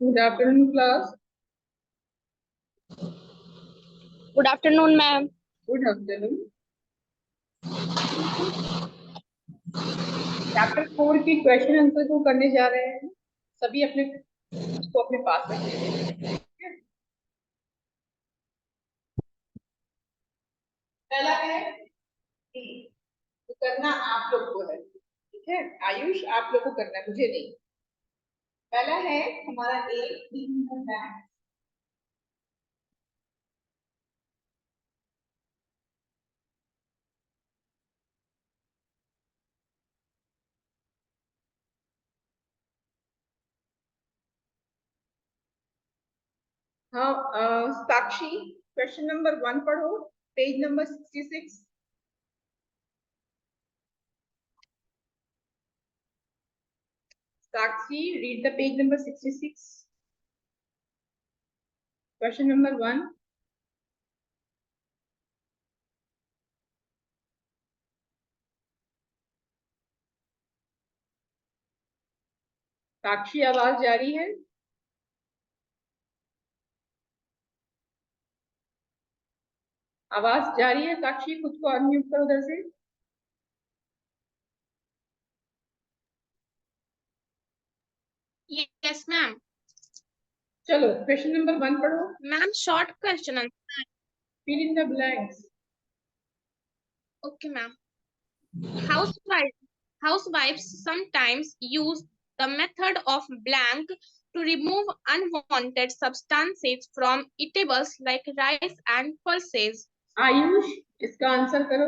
Good afternoon, class. Good afternoon, ma'am. Good afternoon. Chapter 4 की question answer को करने जा रहे हैं। सभी अपने उसको अपने पास रख लीजिए। पहला है डी, तो करना आप लोग को है, ठीक है। आयुष आप लोग को करना है, मुझे नहीं। पहला है हमारा ए, बैंक। हाँ, साक्षी क्वेश्चन नंबर 1 पढ़ो, page number 66। Sakshi, read the page number 66. Question number 1. साक्षी आवाज जा रही है? आवाज जा रही है साक्षी? खुद को अनम्यूट करो उधर से। Yes, ma'am. चलो क्वेश्चन नंबर 1 पढ़ो। Ma'am, short question answer. Fill in the blanks. Okay, ma'am. Housewives sometimes use the method of blank to remove unwanted substances from eatables like rice and pulses. Ayush, इसका answer करो।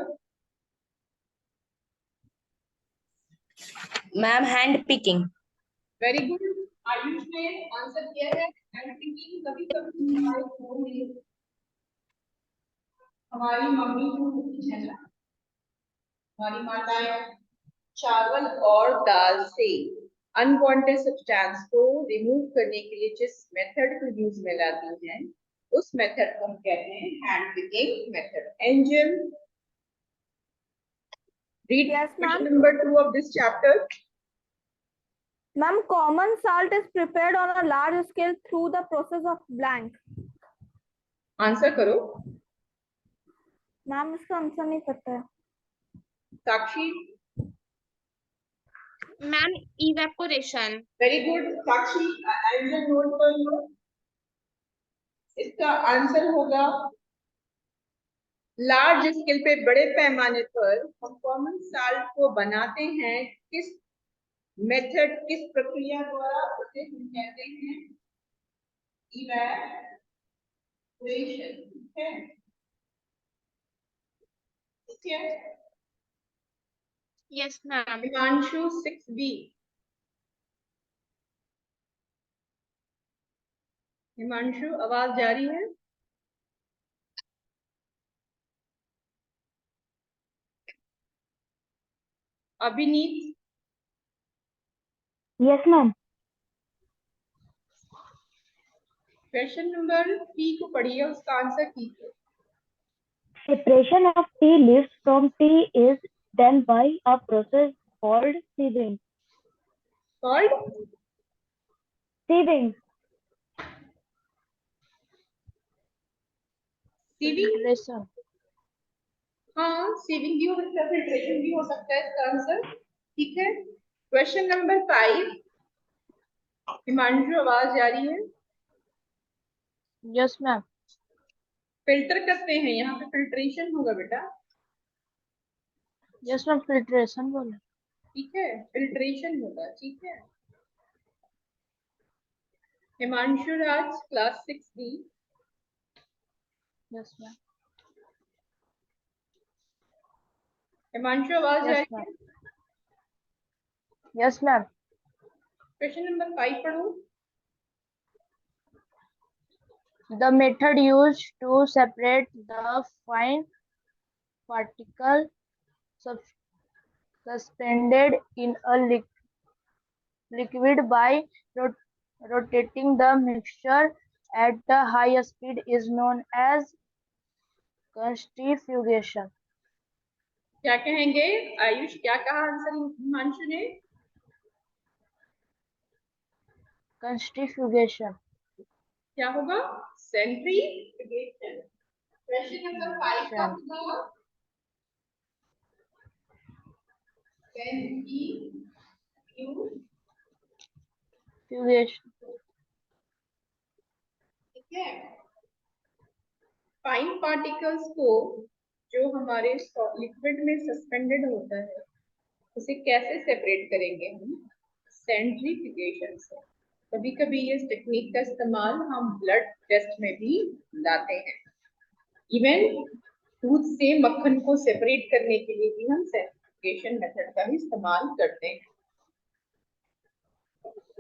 Ma'am, hand picking. Very good, Ayush ने answer किया है hand picking. कभी कभी हमारे phone में हमारी मम्मी जो होती है ना, हमारी माताएं चावल और दाल से अनवांटेड सब्सटेंस को रिमूव करने के लिए जिस मेथड को यूज में लाती हैं, उस मेथड को हम कहते हैं hand picking method. Angel, read question number 2 of this chapter. Ma'am, common salt is prepared on a large scale through the process of blank. Answer करो। मैम, इसका आंसर नहीं पता है। साक्षी। Ma'am, evaporation. वेरी गुड साक्षी, answer note कर लो। इसका answer होगा large scale पे, बड़े पैमाने पर हम कॉमन साल्ट को बनाते हैं किस मेथड, किस प्रक्रिया द्वारा, उसे हम कहते हैं इवैपोरेशन। ठीक है, ठीक है। Yes, ma'am. Himanshu 6B। Himanshu आवाज जारी है? अभिनीत। Yes ma'am. क्वेश्चन नंबर 3 को पढ़िए, उसका आंसर कीजिए। Separation of tea leaves from tea is done by a process called sieving. Called Sieving. Sieving. हाँ, सीविंग भी हो सकता है, फिल्ट्रेशन भी हो सकता है इसका आंसर। ठीक है, क्वेश्चन नंबर 5। हिमांशु आवाज जा रही है? Yes ma'am. फिल्टर करते हैं, यहाँ पे फिल्ट्रेशन होगा बेटा। यस मैम, फिल्ट्रेशन बोले। ठीक है, फिल्ट्रेशन होगा। ठीक है, Himanshu Raj class 6B। Yes ma'am. Himanshu आवाज जा रही है? Yes ma'am. क्वेश्चन नंबर 5 पढ़ो। The method used to separate the fine particle suspended in a liquid by rotating the mixture at a high speed is known as centrifugation. क्या कहेंगे आयुष? क्या कहा answer Himanshu ने? Centrifugation. क्या होगा? सेंट्रीफ्यूगेशन। क्वेश्चन नंबर 5 का होगा Fugation. ठीक है। फाइन पार्टिकल्स को जो हमारे लिक्विड में सस्पेंडेड होता है उसे कैसे सेपरेट करेंगे हम? सेंट्रीफ्यूगेशन से। कभी कभी इस टेक्निक का इस्तेमाल हम ब्लड टेस्ट में भी लाते हैं। इवन दूध से मक्खन को सेपरेट करने के लिए भी हम सेंट्रीफ्यूगेशन मेथड का भी इस्तेमाल करते हैं।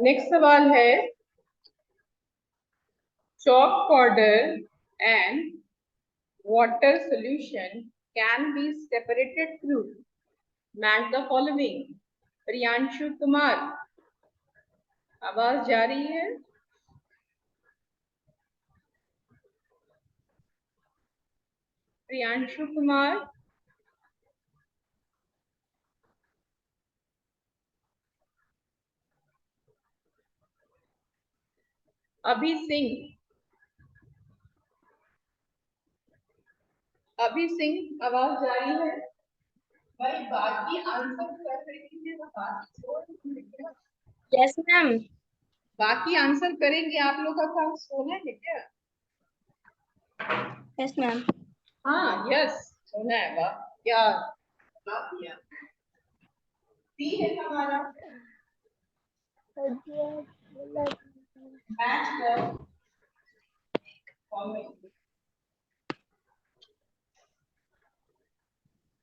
नेक्स्ट सवाल है, chalk powder and water solution can be separated through match the following. Priyanshu Kumar, आवाज जा रही है? प्रियांशु कुमार, अभी सिंह, अभी सिंह, आवाज जा रही है? भाई बाकी आंसर कर कीजिए, Yes, ma'am. बाकी आंसर करेंगे। आप लोग का काम सोना है क्या? Yes, ma'am. हाँ, यस, सोना है। वाह, क्या बात किया। सी है हमारा मैच द फॉर्मेट।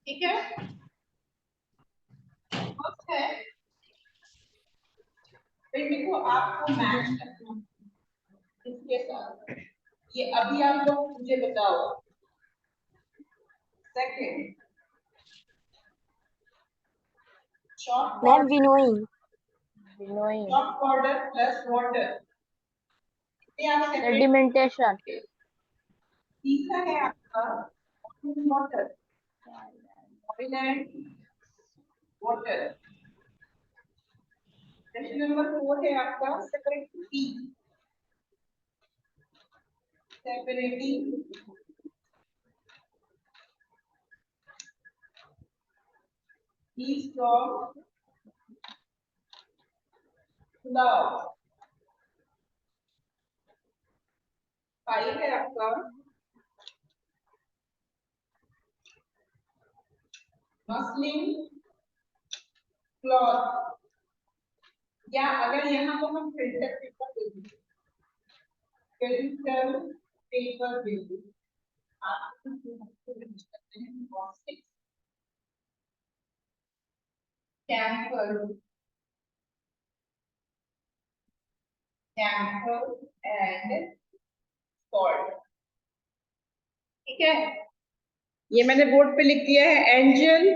ठीक है, फर्स्ट है, फिर देखो आपको मैच करना इसके साथ। ये अभी आप लोग मुझे बताओ। Second, chalk Ma'am, powder, winnowing. chalk powder plus water, ये आप separate Sedimentation. तीसरा है आपका water, oil and water. Question number 4 है आपका सेपरेटिंग peas from flour। 5 है आपका मसलिन क्लॉथ, या अगर यहाँ को हम फिल्टर पेपर दे दें, फिल्टर पेपर दे दें, आप कैम्फर, कैम्फर एंड सॉल्ट। ठीक है, ये मैंने बोर्ड पे लिख दिया है। एंजल,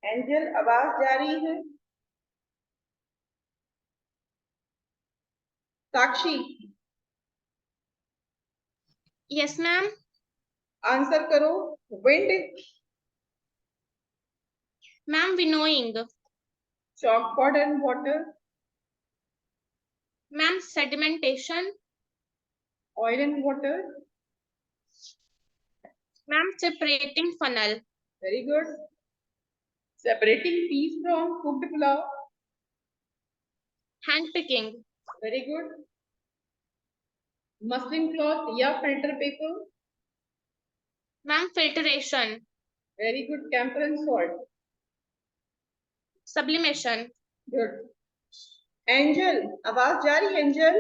एंजल आवाज जा रही है? साक्षी, Yes, ma'am. आंसर करो। Wind, Ma'am, winnowing. chalk powder and water, Ma'am, sedimentation. oil and water, Ma'am, separating funnel. very good, separating peas from cooked pulao, Hand picking. very good, muslin cloth या filter paper, Ma'am, filtration. very good, camphor and salt, Sublimation. good। Angel, आवाज जा रही है angel?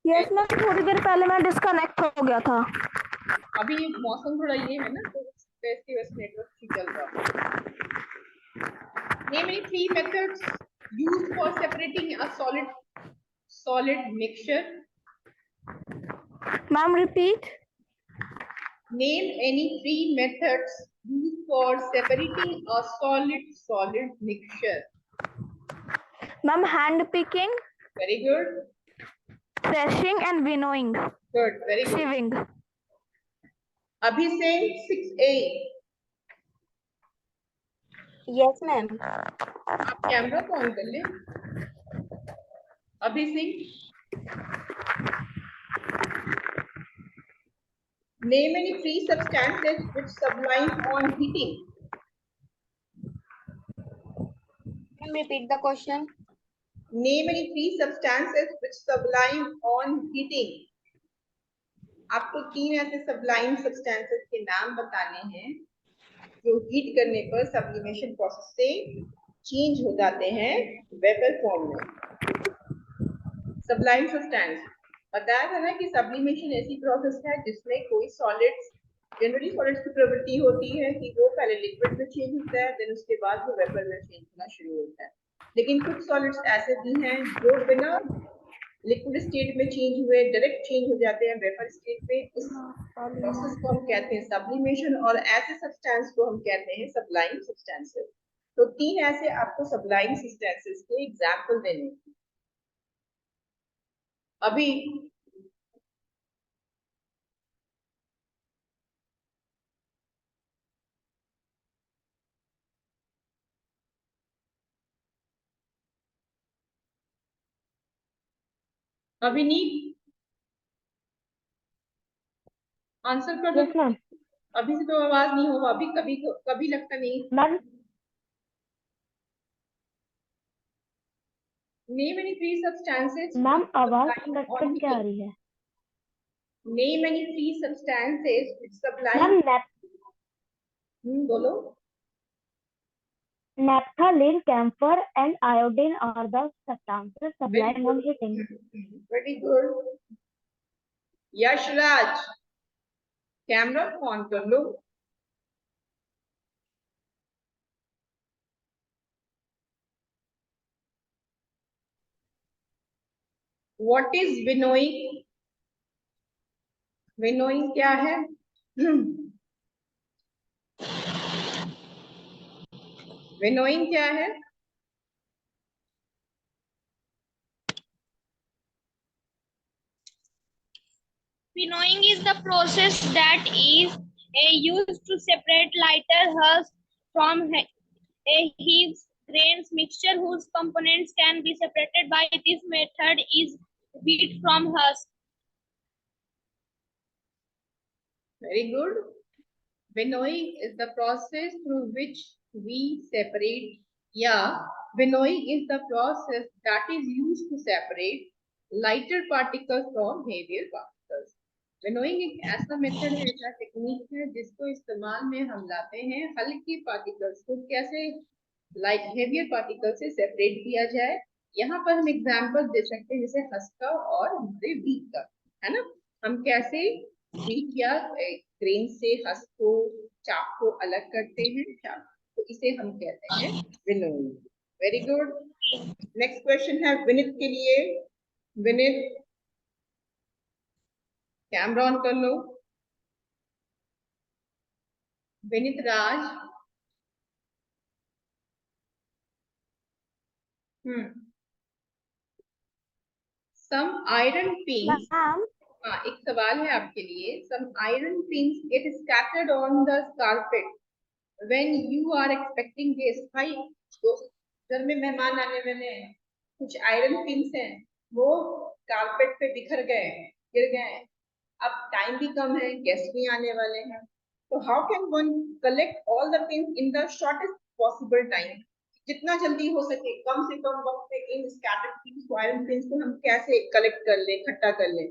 Yes ma'am, थोड़ी देर पहले मैं disconnect हो गया था। अभी मौसम थोड़ा ये है ना, तो इसकी वजह से नेटवर्क ठीक चल रहा है। Name any 3 methods used for separating a solid mixture. Ma'am repeat. Name any 3 methods used for separating a solid mixture. Ma'am hand picking, Very good. threshing and winnowing, Good. Very good. sieving. Abhishek 6A. Yes, ma'am. आप camera को on कर ले। अभी Singh, name any free substances which sublime on heating. Can you repeat the question? Name any free substances which sublime on heating. आपको 3 ऐसे sublime substances के नाम बताने हैं जो हीट करने पर सब्लिमेशन प्रोसेस से चेंज हो जाते हैं वेपर फॉर्म में। सब्लाइम सब्सटेंस बताया था ना कि सब्लिमेशन ऐसी प्रोसेस है जिसमें कोई सॉलिड्स, जनरली सॉलिड्स की प्रवृत्ति होती है कि वो पहले लिक्विड में चेंज होता है, देन उसके बाद वो वेपर में चेंज होना शुरू होता है। लेकिन कुछ सॉलिड्स ऐसे भी हैं जो बिना लिक्विड स्टेट में चेंज हुए डायरेक्ट चेंज हो जाते हैं वेपर स्टेट में। इस प्रोसेस को हम कहते हैं सब्लिमेशन, और ऐसे सब्सटेंस को हम कहते हैं सब्लाइम सब्सटेंसेस। तो 3 ऐसे आपको सब्लाइम सब्सटेंसेस के एग्जांपल देने हैं। अभी नीट आंसर कर दो। Yes, ma'am. अभी से तो आवाज नहीं होगा, अभी कभी कभी लगता नहीं। Ma'am, name any free substances. ma'am आवाज कट क्या आ रही है? Name any free substances which sublime. Ma'am, बोलो। naphthalene, camphor, and iodine are the substances sublime on heating. Very good. Yashraj, camera on कर लो। What is winnowing? विनोइंग क्या है? Winnowing क्या है? Winnowing is the process that is used to separate lighter hulls from a heavy grains mixture whose components can be separated by this method is wheat from husk. Very good. Winnowing is the process through which we separate, winnowing is the process that is used to separate lighter particles from heavier particles. Winnowing एक ऐसा method है, ऐसा technique है जिसको इस्तेमाल में हम लाते हैं हल्की पार्टिकल्स को कैसे लाइट हेवियर पार्टिकल से सेपरेट किया जाए। यहाँ पर हम एग्जांपल दे सकते हैं जैसे हस्क का और हमारे व्हीट का, है ना। हम कैसे व्हीट या ग्रेन से हस्क को, चाप को अलग करते हैं, तो इसे हम कहते हैं winnowing. Very good. Next question है विनीत के लिए। विनीत, कैमरा ऑन कर लो। Vineet Raj. Some iron pins. Ma'am, हाँ, एक सवाल है आपके लिए। Some iron pins get scattered on the carpet when you are expecting guest. भाई तो घर में मेहमान आने वाले हैं, कुछ आयरन पिंस हैं वो कारपेट पे बिखर गए, गिर गए। अब टाइम भी कम है, गेस्ट भी आने वाले हैं, तो how can one collect all the pins in the shortest possible time? जितना जल्दी हो सके, कम से कम वक्त पे इन स्कैटर्ड पिंस को, आयरन पिंस को हम कैसे कलेक्ट कर ले, इकट्ठा कर ले?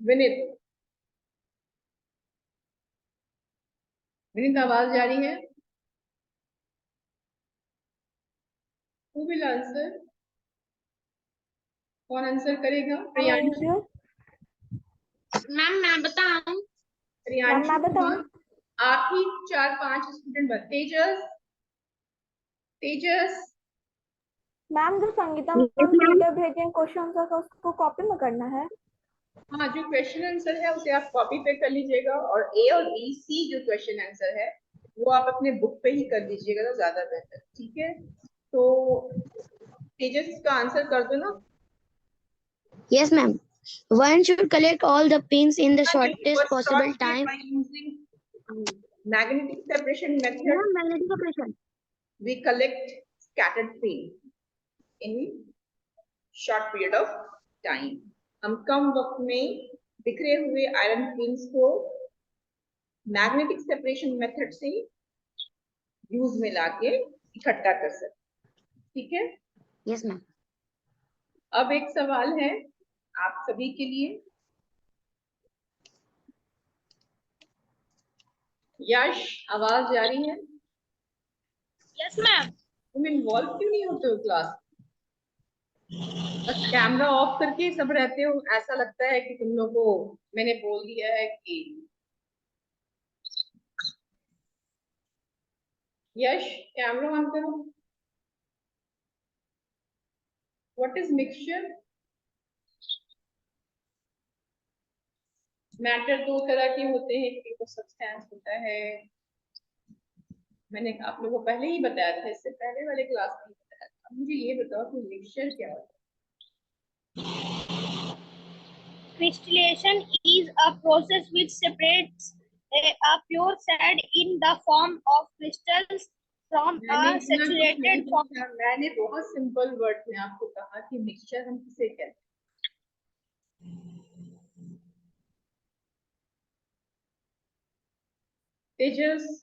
विनीत, विनीत आवाज जा रही है? Who will answer? कौन आंसर करेगा? प्रियांशु। मैम मैं बताऊं? प्रियांशु, मैं बताऊं? आप ही 4-5 स्टूडेंट बन। तेजस, तेजस। मैम जो संगीता मैम पीडीएफ भेजे क्वेश्चन का उसको कॉपी में करना है। हाँ, जो क्वेश्चन आंसर है उसे आप कॉपी पे कर लीजिएगा, और ए और बी सी जो क्वेश्चन आंसर है वो आप अपने बुक पे ही कर लीजिएगा तो ज्यादा बेहतर। ठीक है, तो तेजस इसका आंसर कर दो ना। Yes, ma'am. One should collect all the pins in the shortest possible time. By using magnetic separation method. Magnetic separation. we collect scattered paint in short period of time. हम कम वक्त में बिखरे हुए आयरन पिंस को magnetic separation method से use में लाके इकट्ठा कर सकते, ठीक है। Yes ma'am. अब एक सवाल है आप सभी के लिए। यश, आवाज जा रही है? Yes, ma'am. तुम इन्वॉल्व क्यों नहीं होते हो क्लास? बस कैमरा ऑफ करके सब रहते हो, ऐसा लगता है कि तुम लोगों को मैंने बोल दिया है कि यश कैमरा ऑन करो। What is mixture? मैटर दो तरह के होते हैं, एक तो सब्सटेंस होता है, मैंने आप लोगों को पहले ही बताया था, इससे पहले वाले क्लास में बताया था। मुझे ये बताओ कि मिक्सचर क्या होता है? Crystallization is a process which separates a pure sand in the form of crystals from मैंने a इतना कुछ नहीं saturated form. पूछा, मैंने बहुत सिंपल वर्ड में आपको कहा कि मिक्सचर हम किसे कहते हैं। तेजस,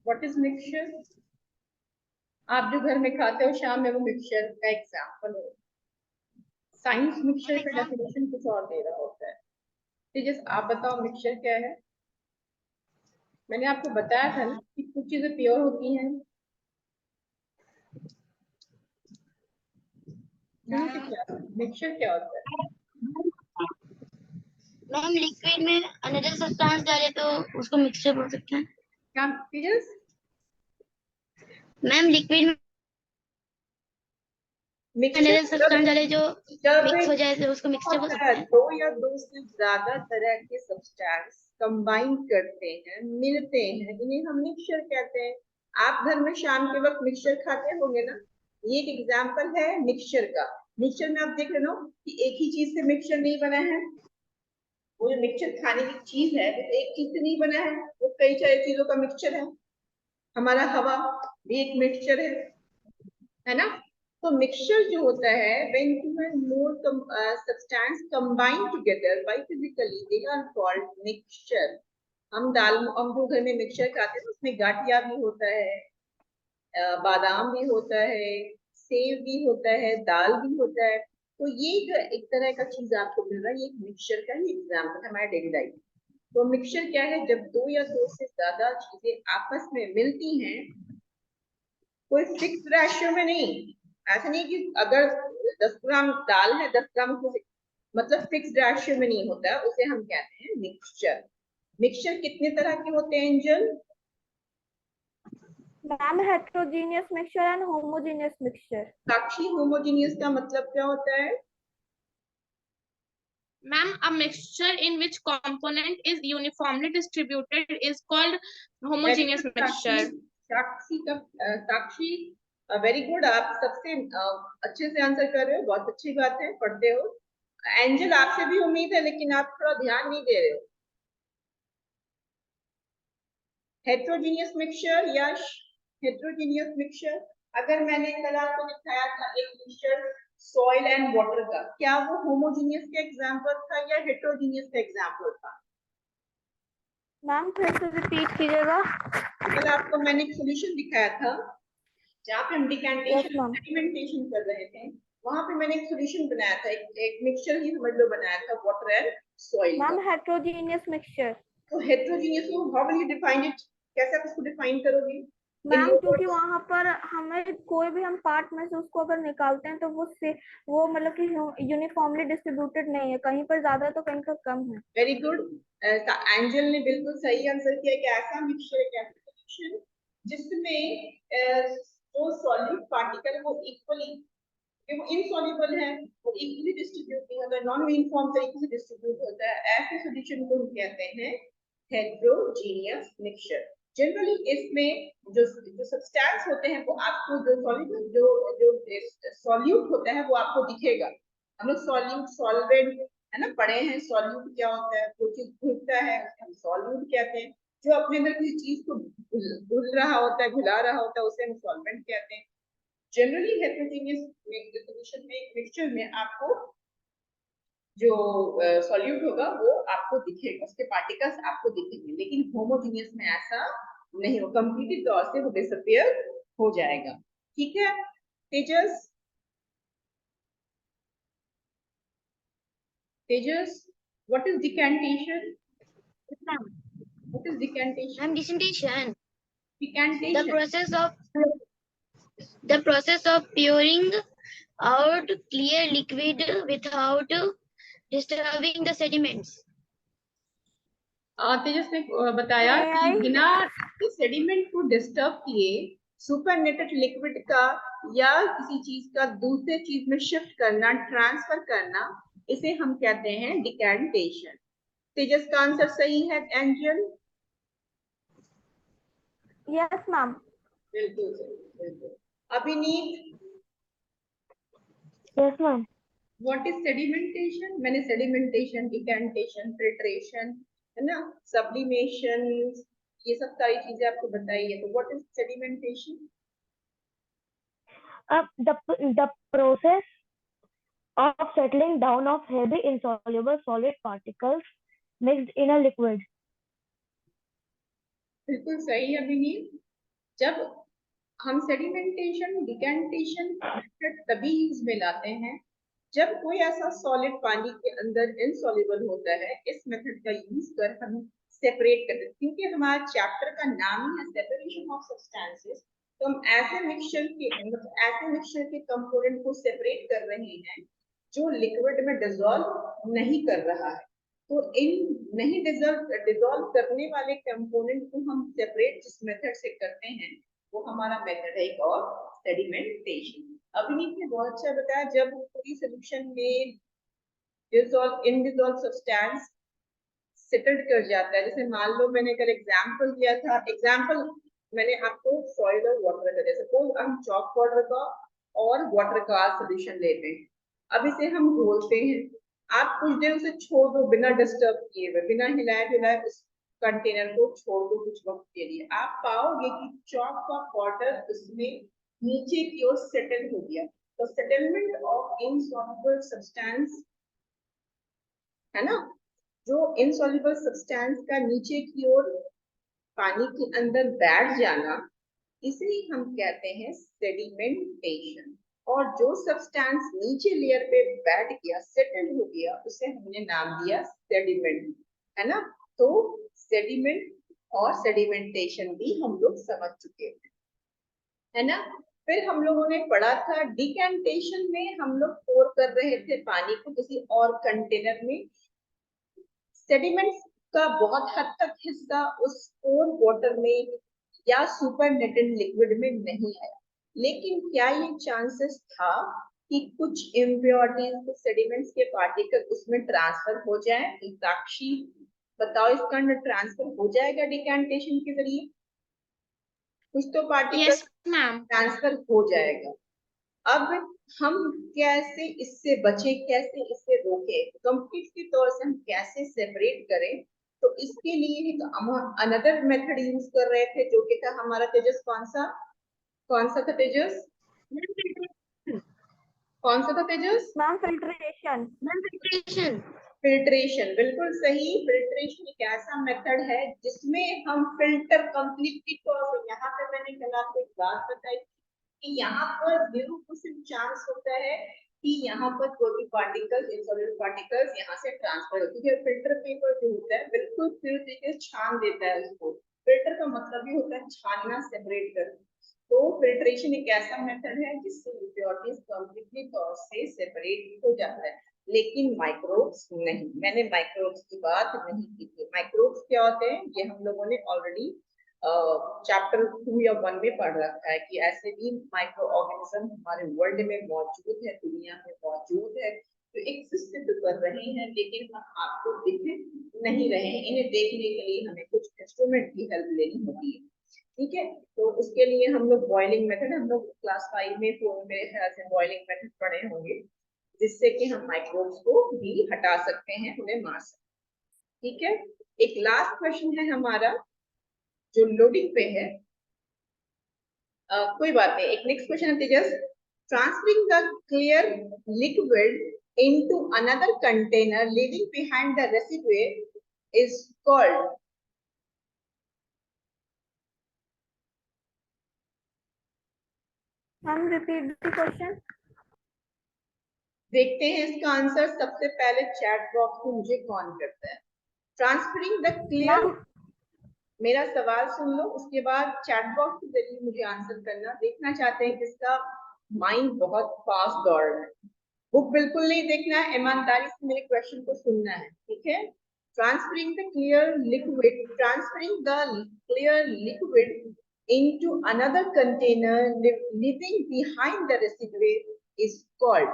व्हाट इज मिक्सचर? आप जो घर में खाते हो शाम में, वो मिक्सचर का एग्जाम्पल है। साइंस मिक्सचर का डेफिनेशन कुछ और दे रहा होता है। तेजस आप बताओ मिक्सचर क्या है? मैंने आपको बताया था ना कि कुछ चीजें प्योर होती हैं, मिक्सचर क्या होता है? मैम लिक्विड में अनदर सब्सटेंस डाले तो उसको मिक्सचर बोल सकते हैं। क्या तेजस? मैम लिक्विड में अनदर सब्सटेंस डाले जो मिक्स हो जाए तो उसको मिक्सचर बोल सकते हैं। दो या दो से ज्यादा तरह के सब्सटेंस कंबाइन करते हैं, मिलते हैं, इन्हें हम मिक्सचर कहते हैं। आप घर में शाम के वक्त मिक्सचर खाते होंगे ना, ये एक एग्जांपल है मिक्सचर का। मिक्सचर में आप देख रहे हो कि एक ही चीज से मिक्सचर नहीं बना है। वो जो मिक्सचर खाने की चीज है वो एक चीज से नहीं बना है, वो कई सारी चीजों का मिक्सचर है। हमारा हवा भी एक मिक्सचर है ना। तो मिक्सचर जो होता है, when two and more substance combine together by physically, they are called mixture. हम जो घर में मिक्सचर खाते हैं उसमें गाठिया भी होता है, बादाम भी होता है, सेव भी होता है, दाल भी होता है। तो ये जो एक तरह का चीज आपको मिल रहा है, ये एक मिक्सचर का ही एग्जाम्पल है हमारे डेली लाइफ। तो मिक्सचर क्या है? जब दो या दो से ज्यादा चीजें आपस में मिलती हैं, कोई फिक्स रेशियो में नहीं। ऐसा नहीं कि अगर 10 ग्राम दाल है 10 ग्राम को मतलब फिक्स रेशियो में नहीं होता, उसे हम कहते हैं मिक्सचर। मिक्सचर कितने तरह के होते हैं angel? Ma'am heterogeneous mixture and homogeneous mixture. Sakshi, homogeneous का मतलब क्या होता है? Ma'am, a mixture in which component is uniformly distributed is called homogeneous mixture. Sakshi very good, आप सबसे अच्छे से आंसर कर रहे हो, बहुत अच्छी बात है, पढ़ते हो। एंजल आपसे भी उम्मीद है, लेकिन आप थोड़ा ध्यान नहीं दे रहे हो। हेट्रोजीनियस मिक्सचर, यश हेट्रोजीनियस मिक्सचर, अगर मैंने कल आपको दिखाया था एक मिक्सचर सॉइल एंड वाटर का, क्या वो होमोजीनियस का एग्जांपल था या हेट्रोजीनियस का एग्जांपल था? मैम फिर से रिपीट कीजिएगा। कल आपको मैंने एक सॉल्यूशन दिखाया था जहाँ पे हम डिकैंटेशन Yes, ma'am. सेडिमेंटेशन कर रहे थे, वहां पे मैंने एक सॉल्यूशन बनाया था, एक मिक्सचर ही समझ लो बनाया था वाटर एंड सॉइल का। Ma'am heterogeneous mixture. तो हेट्रोजीनियस को how will you define it? कैसे आप उसको डिफाइन करोगे? मैम क्योंकि वहां पर हमें कोई भी हम पार्ट में से उसको अगर निकालते हैं तो वो मतलब कि यूनिफॉर्मली डिस्ट्रीब्यूटेड नहीं है, कहीं पर ज्यादा तो कहीं पर कम है। वेरी गुड, एंजल ने बिल्कुल सही आंसर किया कि ऐसा मिक्सचर, एक ऐसा सॉल्यूशन जिसमें जो सॉलिड पार्टिकल वो इक्वली, वो इनसॉल्युबल है, वो इक्वली डिस्ट्रीब्यूट नहीं होता, नॉन यूनिफॉर्म तरीके से डिस्ट्रीब्यूट होता है, ऐसे सॉल्यूशन को हम कहते हैं हेट्रोजीनियस मिक्सचर। जनरली इसमें जो सब्सटेंस होते हैं वो आपको जो सॉल्यूट जो सॉल्यूट होता है वो आपको दिखेगा। हम लोग सॉल्यूट सॉल्वेंट है ना पढ़े हैं, सॉल्यूट क्या होता है? जो चीज घुलता है उसे हम सॉल्यूट कहते हैं। जो अपने अंदर किसी चीज को घुल रहा होता है, घुला रहा होता है, उसे हम सॉल्वेंट कहते हैं। जनरली हेटेरोजेनियस सोल्यूशन में, मिक्सचर में आपको जो सॉल्यूट होगा वो आपको दिखेगा, उसके पार्टिकल्स आपको दिखेंगे, लेकिन होमोजेनियस में ऐसा नहीं हो, कंप्लीटली तौर से वो डिसअपियर हो जाएगा। ठीक है तेजस, तेजस, what is decantation? What is decantation? Ma'am, decantation. Decantation. The process of pouring out clear liquid without disturbing the sediments. तेजस ने बताया कि बिना सेडिमेंट को डिस्टर्ब किए सुपरनेटेड लिक्विड का या किसी चीज का दूसरे चीज में शिफ्ट करना, ट्रांसफर करना, इसे हम कहते हैं डिकैंटेशन। तेजस का आंसर सही है एंजल? Yes ma'am. बिल्कुल सही, बिल्कुल। अभिनीत, Yes, ma'am. What is sedimentation? मैंने सेडिमेंटेशन, डिकैंटेशन, फिल्ट्रेशन, है ना, सब्लिमेशन, ये सब सारी चीजें आपको बताई है। तो what is sedimentation? The process of settling down of heavy insoluble solid particles mixed in a liquid. बिल्कुल सही अभिनीत। जब हम सेडिमेंटेशन, डिकैंटेशन मेथड तभी यूज में लाते हैं जब कोई ऐसा सॉलिड पानी के अंदर इनसॉल्युबल होता है। इस मेथड का यूज कर हम सेपरेट करते हैं, क्योंकि हमारा चैप्टर का नाम ही है सेपरेशन ऑफ सब्सटेंसेस। तो हम ऐसे मिक्सचर के कंपोनेंट को सेपरेट कर रहे हैं जो लिक्विड में डिसॉल्व नहीं कर रहा है। तो इन नहीं डिसॉल्व करने वाले कंपोनेंट को हम सेपरेट जिस मेथड से करते हैं वो हमारा मेथड है एक और सेडिमेंटेशन। अभिनीत ने बहुत अच्छा बताया, जब पूरी सॉल्यूशन में इनडिसॉल्व सब्सटेंस सेटल्ड कर जाता है, जैसे मान लो मैंने कल एग्जांपल दिया था, एग्जांपल मैंने आपको सॉइल और वाटर का दिया। सपोज हम चॉक पाउडर का और वाटर का सॉल्यूशन लेते हैं, अब इसे हम घोलते हैं, आप कुछ देर उसे छोड़ दो बिना डिस्टर्ब किए हुए, बिना हिलाए डुलाए उस कंटेनर को छोड़ दो कुछ वक्त के लिए, आप पाओगे कि चॉक का पाउडर उसमें नीचे की ओर सेटल हो गया। तो सेटलमेंट ऑफ इनसॉल्युबल सब्सटेंस, है ना, जो इनसॉल्युबल सब्सटेंस का नीचे की ओर पानी के अंदर बैठ जाना, इसे ही हम कहते हैं सेडिमेंटेशन। और जो सब्सटेंस नीचे लेयर पे बैठ गया, सेटल हो गया, उसे हमने नाम दिया सेडिमेंट, है ना। तो सेडिमेंट और सेडिमेंटेशन भी हम लोग समझ चुके हैं, है ना। फिर हम लोगों ने पढ़ा था डिकैंटेशन में हम लोग पोर कर रहे थे पानी को किसी और कंटेनर में। सेडिमेंट्स का बहुत हद तक हिस्सा उस पोर वाटर में या सुपरनेटेड लिक्विड में नहीं आया, लेकिन क्या ये चांसेस था कि कुछ इम्प्योरिटीज, कुछ सेडिमेंट्स के पार्टिकल उसमें ट्रांसफर हो जाए? साक्षी बताओ, इसका अंदर ट्रांसफर हो जाएगा डिकैंटेशन के जरिए? कुछ तो पार्टिकल Yes, ma'am. ट्रांसफर हो जाएगा। अब हम कैसे इससे बचे, कैसे इससे रोके, कंप्लीट के तौर से हम कैसे सेपरेट करें? तो इसके लिए एक अनदर मेथड यूज कर रहे थे जो कि था हमारा तेजस, कौन सा था तेजस? कौन सा था तेजस? Ma'am filtration. फिल्ट्रेशन, बिल्कुल सही। फिल्ट्रेशन एक ऐसा मेथड है जिसमें हम फिल्टर कंप्लीटली तौर से, यहाँ पे मैंने कल आपको एक बात बताई कि यहाँ पर 0% चांस होता है कि यहाँ पर कोई भी पार्टिकल, इनसॉल्युबल पार्टिकल्स यहाँ से ट्रांसफर होती है। फिल्टर पेपर जो होता है बिल्कुल पूरी तरीके से छान देता है उसको। फिल्टर का मतलब ही होता है छानना, सेपरेट करना। तो फिल्ट्रेशन एक ऐसा मेथड है जिससे इम्प्योरिटीज कंप्लीटली तौर से सेपरेट हो जाता है, लेकिन माइक्रोब्स नहीं। मैंने माइक्रोब्स की बात नहीं की थी। माइक्रोब्स क्या होते हैं ये हम लोगों ने ऑलरेडी चैप्टर 2 या 1 में पढ़ रखा है कि ऐसे भी माइक्रो ऑर्गेनिज्म हमारे वर्ल्ड में मौजूद है, दुनिया में मौजूद है, तो एग्जिस्ट तो कर रहे हैं, लेकिन हम आपको दिख नहीं रहे हैं। इन्हें देखने के लिए हमें कुछ इंस्ट्रूमेंट की हेल्प लेनी होती है, ठीक है। तो उसके लिए हम लोग बॉइलिंग मेथड, हम लोग क्लास 5 में 4 में मेरे ख्याल से बॉइलिंग मेथड पढ़े होंगे, जिससे कि हम माइक्रोब्स को भी हटा सकते हैं, उन्हें मार सकते हैं, ठीक है। एक लास्ट क्वेश्चन है हमारा जो लोडिंग पे है, कोई बात नहीं, एक नेक्स्ट क्वेश्चन है Tejas. Transferring the clear liquid into another container leaving behind the residue is called. Ma'am repeat the question. देखते हैं इसका आंसर। सबसे पहले चैट बॉक्स में मुझे कौन करता है। ट्रांसफरिंग द क्लियर, मैम मेरा सवाल सुन लो, उसके बाद चैट बॉक्स के जरिए मुझे आंसर करना। देखना चाहते हैं किसका माइंड बहुत फास्ट दौड़ रहा है। बुक बिल्कुल नहीं देखना है, ईमानदारी से मेरे क्वेश्चन को सुनना है, ठीक है। Transferring the clear liquid into another container leaving behind the residue is called।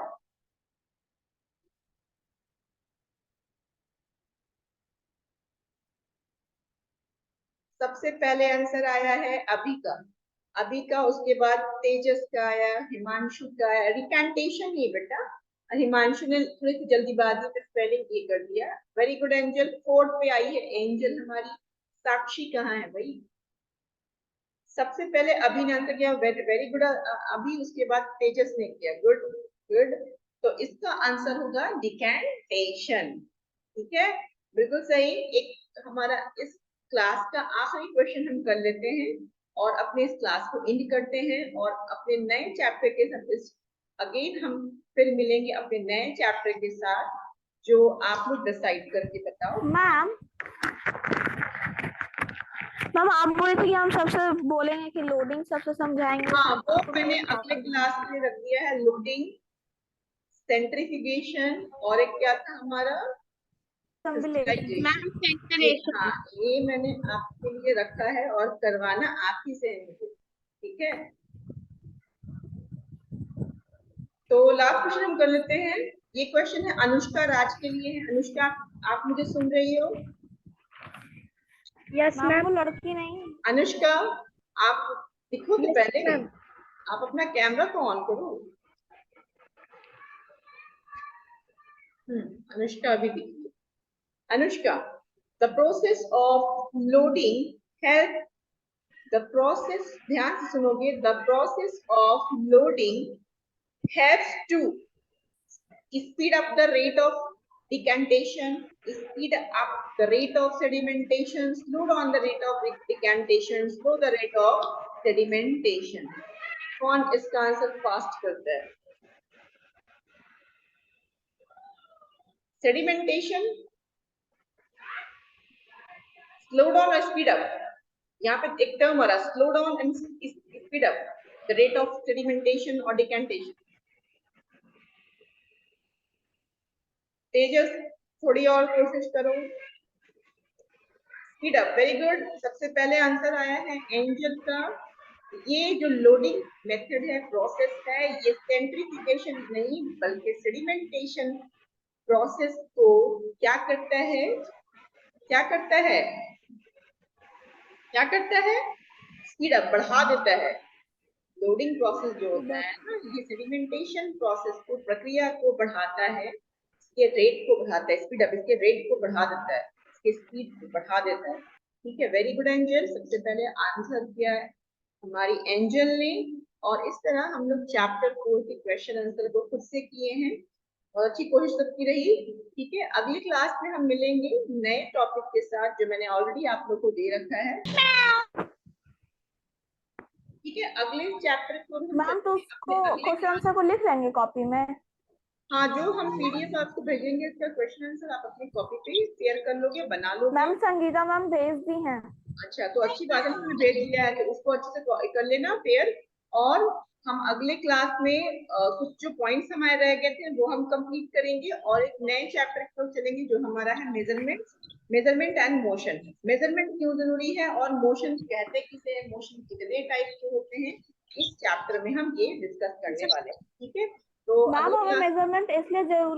सबसे पहले आंसर आया है अभी का, उसके बाद तेजस का आया, हिमांशु का आया। रिकैंटेशन ही बेटा, हिमांशु ने थोड़ी सी जल्दीबाजी में स्पेलिंग ये कर दिया। वेरी गुड एंजल, 4 पे आई है एंजल हमारी। साक्षी कहाँ है भाई? सबसे पहले अभी ने आंसर किया, वेरी गुड अभी, उसके बाद तेजस ने किया, गुड गुड। तो इसका आंसर होगा डिकैंटेशन, ठीक है, बिल्कुल सही। एक हमारा इस क्लास का आखिरी क्वेश्चन हम कर लेते हैं और अपने इस क्लास को एंड करते हैं, और अपने नए चैप्टर के साथ अगेन हम फिर मिलेंगे अपने नए चैप्टर के साथ, जो आप लोग डिसाइड करके बताओ। मैम आप बोले थे कि हम सबसे बोलेंगे कि लोडिंग सबसे समझाएंगे। हाँ, वो मैंने अगले क्लास में रख दिया है, लोडिंग, सेंट्रीफ्यूगेशन, और एक क्या था हमारा, मैम सेंटरेशन। हाँ, ये मैंने आपके लिए रखा है और करवाना आप ही से है मुझे, ठीक है। तो लास्ट क्वेश्चन हम कर लेते हैं। ये क्वेश्चन है अनुष्का राज के लिए है। अनुष्का, आप मुझे सुन रही हो? Yes ma'am. वो लड़की नहीं। अनुष्का, आप दिखो तो Yes, पहले, ma'am. आप अपना कैमरा तो ऑन करो। अनुष्का अभी दिखी। Anushka, the process of loading help, the process, ध्यान से सुनोगे, the process of loading helps to speed up the rate of decantation, speed up the rate of sedimentation, slow down the rate of decantation, slow the rate of sedimentation। कौन इसका answer fast करता है? Sedimentation, slow down और speed up. यहाँ पे एक term आ रहा, slow down and speed up the rate of sedimentation और डिकेंटेशन। तेजस, थोड़ी और कोशिश करो। Speed up, very good. सबसे पहले आंसर आया है एंजल का। ये जो लोडिंग मेथड है, प्रोसेस है, ये सेंट्रीफ्यूगेशन नहीं बल्कि सेडिमेंटेशन प्रोसेस को क्या करता है, क्या करता है, क्या करता है? स्पीड अप, बढ़ा देता है। लोडिंग प्रोसेस जो होता है ना, ये सेडिमेंटेशन प्रोसेस को, प्रक्रिया को बढ़ाता है, इसके रेट को बढ़ाता है। स्पीड अप इसके रेट को बढ़ा देता है, इसके स्पीड को बढ़ा देता है, ठीक है। वेरी गुड एंजल, सबसे पहले आंसर किया है हमारी एंजल ने, और इस तरह हम लोग चैप्टर 4 के क्वेश्चन आंसर को खुद से किए हैं। बहुत अच्छी कोशिश सबकी रही, ठीक है। अगली क्लास में हम मिलेंगे नए टॉपिक के साथ, जो मैंने ऑलरेडी आप लोग को दे रखा है, ठीक है। अगले चैप्टर को मैम तो उसको क्वेश्चन आंसर को लिख लेंगे कॉपी में। हाँ, जो हम पीडीएफ आपको भेजेंगे इसका क्वेश्चन आंसर आप अपनी कॉपी पे शेयर कर लोगे, बना लोगे। मैम संगीता मैम भेज दी हैं। अच्छा, तो अच्छी बात है, हमने भेज दिया है, तो उसको अच्छे से कर लेना शेयर। और हम अगले क्लास में कुछ जो पॉइंट्स हमारे रह गए थे वो हम कंप्लीट करेंगे, और एक नए चैप्टर की तरफ चलेंगे जो हमारा है मेजरमेंट एंड मोशन। मेजरमेंट क्यों जरूरी है और मोशन कहते किसे हैं, मोशन कितने टाइप के होते हैं, इस चैप्टर में हम ये डिस्कस करने वाले हैं, ठीक है। तो मैम हमें मेजरमेंट इसलिए जरूरी